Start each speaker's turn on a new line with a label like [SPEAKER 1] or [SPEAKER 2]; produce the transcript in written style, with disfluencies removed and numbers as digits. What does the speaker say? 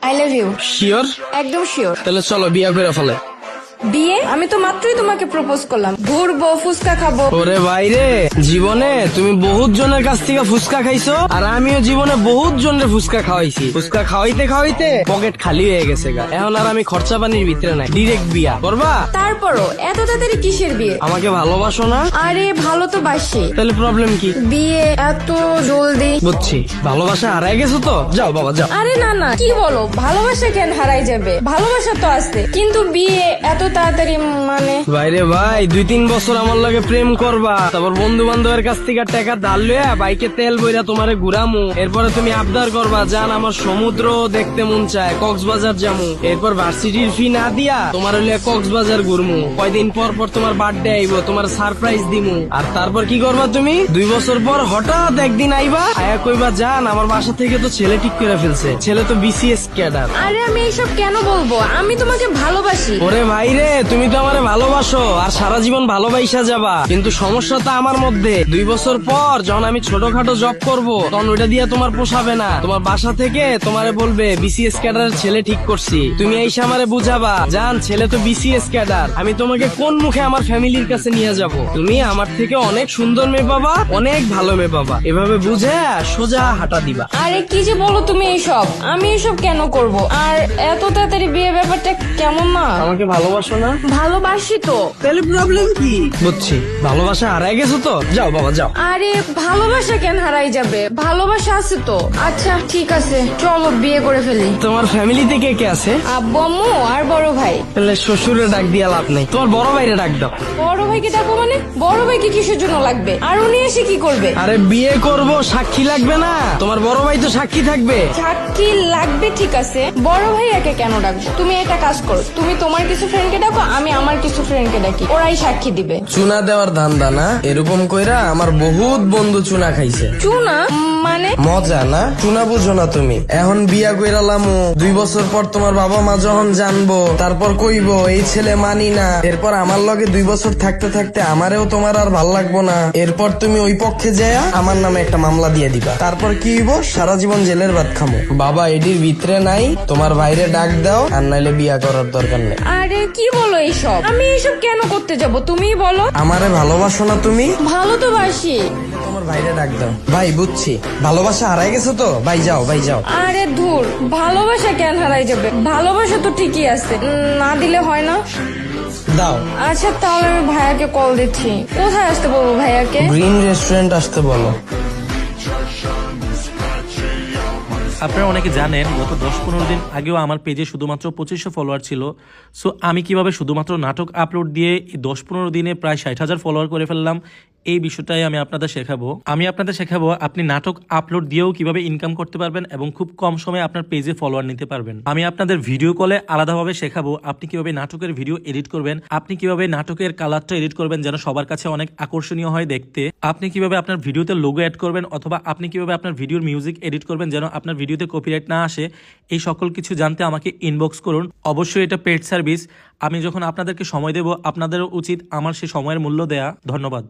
[SPEAKER 1] I love you.
[SPEAKER 2] Sure?
[SPEAKER 1] একদম sure.
[SPEAKER 2] তাহলে চলো বিয়ে করে ফেলে।
[SPEAKER 1] বিয়ে? আমি তো মাত্রই তোমাকে প্রপোজ করলাম। ঘুরবো, ফুচকা খাবো।
[SPEAKER 2] ওরে বাইরে, জীবনে তুমি বহুত জনের কাছ থেকে ফুচকা খাইছো, আর আমিও জীবনে বহুত জনের ফুচকা খাওয়াইছি। ফুচকা খাওয়াইতে খাওয়াইতে পকেট খালি হয়ে গেছে গা। এখন আর আমি খরচা পানির ভিতরে নাই। ডিরেক্ট বিয়া করবা?
[SPEAKER 1] তারপরও এত তাড়াতাড়ি কিসের বিয়ে?
[SPEAKER 2] আমাকে ভালোবাসো না?
[SPEAKER 1] আরে ভালো তো বাসি।
[SPEAKER 2] তাহলে প্রবলেম কি?
[SPEAKER 1] বিয়ে এত জলদি?
[SPEAKER 2] বুঝছি, ভালোবাসা হারাই গেছো তো। যাও বাবা যাও।
[SPEAKER 1] আরে না না, কি বলো? ভালোবাসা কেন হারাই যাবে? ভালোবাসা তো আছে, কিন্তু বিয়ে এত তাড়াতাড়ি মানে?
[SPEAKER 2] বাইরে ভাই, 2-3 বছর আমার লগে প্রেম করবা, তারপর বন্ধু বান্ধবের কাছ থেকে টাকা ধার লইয়া বাইকে তেল বইরা তোমারে ঘুরামু, এরপরে তুমি আবদার করবা জান আমার সমুদ্র দেখতে মন চায়, কক্সবাজার যামু, এরপর ভার্সিটির ফি না দিয়া তোমার হইলে কক্সবাজার ঘুরমু, কয়দিন পর পর তোমার বার্থডে আইব, তোমার সারপ্রাইজ দিমু, আর তারপর কি করবা তুমি? 2 বছর পর হঠাৎ একদিন আইবা, আয়া কইবা জান আমার বাসা থেকে তো ছেলে ঠিক করে ফেলছে, ছেলে তো বিসিএস ক্যাডার।
[SPEAKER 1] আরে আমি এইসব কেন বলবো? আমি তোমাকে ভালোবাসি।
[SPEAKER 2] ওরে ভাই রে, তুমি তো আমারে ভালোবাসো আর সারা জীবন ভালোবাসা যাবা, কিন্তু সমস্যা তো আমার মধ্যে। 2 বছর পর যখন আমি ছোটখাটো জব করব, তখন ওইটা দিয়ে তোমার পোষাবে না। তোমার বাসা থেকে তোমারে বলবে বিসিএস ক্যাডারের ছেলে ঠিক করছি, তুমি এইসা আমারে বুঝাবা জান ছেলে তো বিসিএস ক্যাডার। আমি তোমাকে কোন মুখে আমার ফ্যামিলির কাছে নিয়ে যাব? তুমি আমার থেকে অনেক সুন্দর মেয়ে পাবা, অনেক ভালো মেয়ে পাবা, এভাবে বুঝে সোজা হাঁটা দিবা।
[SPEAKER 1] আরে কি যে বলো তুমি এইসব? আমি এইসব কেন করব? আর এত তাড়াতাড়ি বিয়ে ব্যাপারটা কেমন না?
[SPEAKER 2] আমাকে ভালোবাসো না?
[SPEAKER 1] ভালোবাসি তো।
[SPEAKER 2] তাহলে প্রবলেম কি? বুঝছি, ভালোবাসা হারাই গেছো তো। যাও বাবা যাও।
[SPEAKER 1] আরে ভালোবাসা কেন হারাই যাবে? ভালোবাসা আছে তো। আচ্ছা ঠিক আছে, চলো বিয়ে করে ফেলি।
[SPEAKER 2] তোমার ফ্যামিলিতে কে কে আছে?
[SPEAKER 1] আব্বু আম্মু আর বড় ভাই।
[SPEAKER 2] তাহলে শ্বশুরে ডাক দিয়া লাভ নাই, তোমার বড় ভাইরে ডাক দাও।
[SPEAKER 1] বড় ভাইকে ডাকো মানে? বড় ভাইকে কিসের জন্য লাগবে? আর উনি এসে কি করবে?
[SPEAKER 2] আরে বিয়ে করব, সাক্ষী লাগবে না? তোমার বড় ভাই তো সাক্ষী থাকবে।
[SPEAKER 1] সাক্ষী লাগবে ঠিক আছে, বড় ভাই একে কেন ডাকবো? তুমি একটা কাজ করো, তুমি তোমার কিছু ফ্রেন্ডকে ডাকো, আমি আমার কিছু ফ্রেন্ডকে ডাকি, ওরাই সাক্ষী দিবে।
[SPEAKER 2] চুনা দেওয়ার ধান্দা না? এরকম কইরা আমার বহুত বন্ধু চুনা খাইছে।
[SPEAKER 1] চুনা মানে?
[SPEAKER 2] মজা না? চুনা বুঝো না তুমি? এখন বিয়া কইরা লামু, 2 বছর পর তোমার বাবা মা যখন জানবো, তারপর কইবো এই ছেলে মানি না, এরপর আমার লগে 2 বছর থাকতে থাকতে আমারেও তোমার আর ভাল লাগবো না, এরপর তুমি ওই পক্ষে যায়া আমার নামে একটা মামলা দিয়ে দিবা, তারপর কি হইব? সারা জীবন জেলের ভাত খামো। বাবা এটির ভিতরে নাই, তোমার বাইরে ডাক দাও, আর নাইলে বিয়া করার দরকার নেই।
[SPEAKER 1] আরে কি বলো এইসব? আমি এইসব কেন করতে যাব? তুমিই বলো।
[SPEAKER 2] আমারে ভালোবাসো না তুমি?
[SPEAKER 1] ভালো তো বাসি।
[SPEAKER 2] তোমার বাইরে ডাক দাও। ভাই বুঝছি, ভালোবাসা হারাই গেছো তো। ভাই যাও, ভাই যাও।
[SPEAKER 1] আরে ধুর, ভালোবাসা কেন হারাই যাবে? ভালোবাসা তো ঠিকই আছে, না দিলে হয় না।
[SPEAKER 2] দাও।
[SPEAKER 1] আচ্ছা তাহলে আমি ভাইয়াকে কল দিচ্ছি। কোথায় আসতে বলবো ভাইয়াকে?
[SPEAKER 2] গ্রিন রেস্টুরেন্ট আসতে বলো।
[SPEAKER 3] আপনারা অনেকে জানেন গত 10-15 দিন আগেও আমার পেজে শুধুমাত্র 2500 ফলোয়ার ছিল। সো আমি কিভাবে শুধুমাত্র নাটক আপলোড দিয়ে 10-15 দিনে প্রায় 60,000 ফলোয়ার করে ফেললাম, এই বিষয়টাই আমি আপনাদের শেখাবো। আপনি নাটক আপলোড দিয়েও কিভাবে ইনকাম করতে পারবেন এবং খুব কম সময়ে আপনার পেজে ফলোয়ার নিতে পারবেন। আমি আপনাদের ভিডিও কলে আলাদাভাবে শেখাবো আপনি কিভাবে নাটকের ভিডিও এডিট করবেন, আপনি কিভাবে নাটকের কালারটা এডিট করবেন যেন সবার কাছে অনেক আকর্ষণীয় হয় দেখতে, আপনি কিভাবে আপনার ভিডিওতে লোগো অ্যাড করবেন, অথবা আপনি কিভাবে আপনার ভিডিওর মিউজিক এডিট করবেন যেন আপনার ভিডিওতে কপিরাইট না আসে। এই সকল কিছু জানতে আমাকে ইনবক্স করুন। অবশ্যই এটা পেড সার্ভিস। আমি যখন আপনাদেরকে সময় দেব, আপনাদেরও উচিত আমার সেই সময়ের মূল্য দেয়া। ধন্যবাদ।